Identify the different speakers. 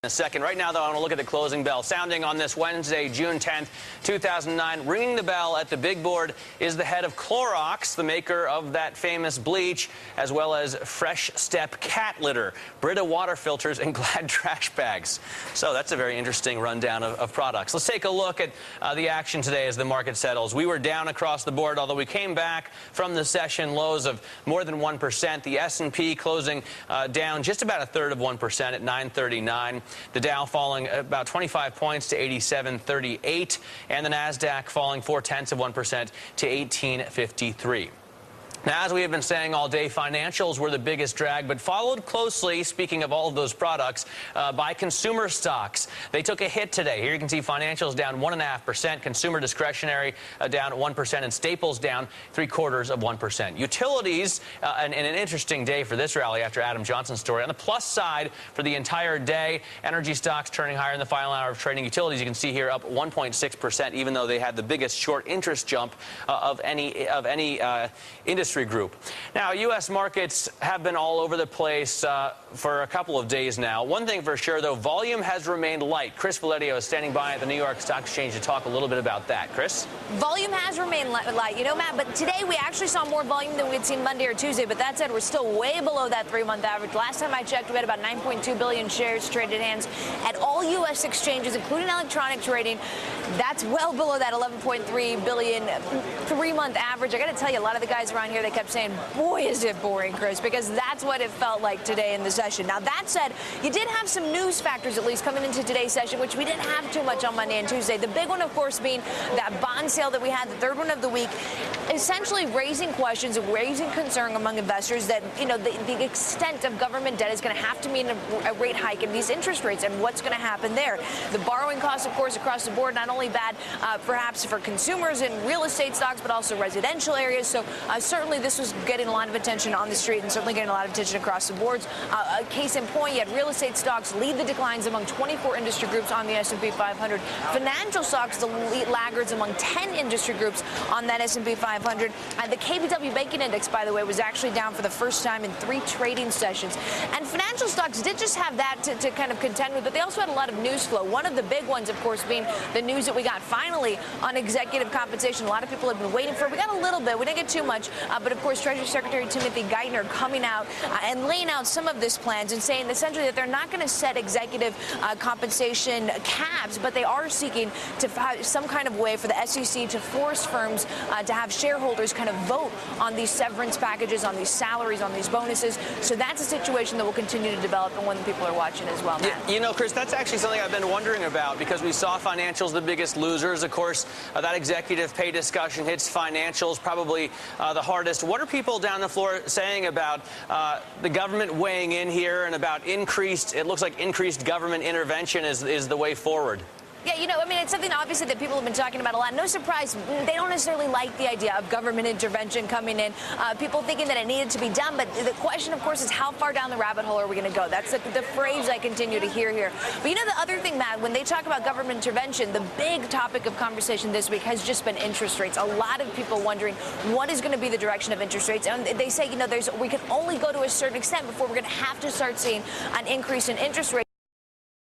Speaker 1: A second. Right now, though, I want to look at the closing bell. Sounding on this Wednesday, June 10th, 2009. Ringing the bell at the big board is the head of Clorox, the maker of that famous bleach, as well as Fresh Step cat litter, Brita water filters, and Glad trash bags. So that's a very interesting rundown of products. Let's take a look at the action today as the market settles. We were down across the board, although we came back from the session lows of more than 1%. The S&P closing down just about a third of 1% at 939. The Dow falling about 25 points to 87.38, and the Nasdaq falling 0.4% to 1853. Now, as we have been saying all day, financials were the biggest drag, but followed closely, speaking of all of those products, by consumer stocks. They took a hit today. Here you can see financials down 1.5%, consumer discretionary down 1%, and staples down 0.75%. Utilities, and an interesting day for this rally after Adam Johnson's story. On the plus side for the entire day, energy stocks turning higher in the final hour of trading. Utilities, you can see here, up 1.6%, even though they had the biggest short interest jump of any industry group. Now, U.S. markets have been all over the place for a couple of days now. One thing for sure, though, volume has remained light. Chris Valerio is standing by at the New York Stock Exchange to talk a little bit about that. Chris?
Speaker 2: Volume has remained light, you know, Matt, but today we actually saw more volume than we'd seen Monday or Tuesday, but that said, we're still way below that three-month average. Last time I checked, we had about 9.2 billion shares traded hands at all U.S. exchanges, including electronic trading. That's well below that 11.3 billion three-month average. I got to tell you, a lot of the guys around here, they kept saying, boy, is it boring, Chris, because that's what it felt like today in the session. Now, that said, you did have some news factors, at least, coming into today's session, which we didn't have too much on Monday and Tuesday. The big one, of course, being that bond sale that we had, the third one of the week, essentially raising questions and raising concern among investors that, you know, the extent of government debt is going to have to mean a rate hike in these interest rates and what's going to happen there. The borrowing costs, of course, across the board, not only bad perhaps for consumers in real estate stocks, but also residential areas. So certainly this was getting a lot of attention on the street and certainly getting a lot of attention across the boards. A case in point, you had real estate stocks lead the declines among 24 industry groups on the S&P 500. Financial stocks the lead laggards among 10 industry groups on that S&P 500. The KBW Banking Index, by the way, was actually down for the first time in 3 trading sessions. And financial stocks did just have that to kind of contend with, but they also had a lot of news flow. One of the big ones, of course, being the news that we got finally on executive compensation. A lot of people have been waiting for it. We got a little bit. We didn't get too much. But, of course, Treasury Secretary Timothy Geithner coming out and laying out some of these plans and saying essentially that they're not going to set executive compensation caps, but they are seeking to have some kind of way for the SEC to force firms to have shareholders kind of vote on these severance packages, on these salaries, on these bonuses. So that's a situation that will continue to develop and one that people are watching as well, Matt.
Speaker 1: You know, Chris, that's actually something I've been wondering about because we saw financials the biggest losers. Of course, that executive pay discussion hits financials probably the hardest. What are people down the floor saying about the government weighing in here and about it looks like increased government intervention is the way forward?
Speaker 2: Yeah, you know, I mean, it's something obviously that people have been talking about a lot. No surprise, they don't necessarily like the idea of government intervention coming in. People thinking that it needed to be done. But the question, of course, is how far down the rabbit hole are we going to go? That's the phrase I continue to hear here. But you know, the other thing, Matt, when they talk about government intervention, the big topic of conversation this week has just been interest rates. A lot of people wondering what is going to be the direction of interest rates. And they say, you know, we can only go to a certain extent before we're going to have to start seeing an increase in interest rates.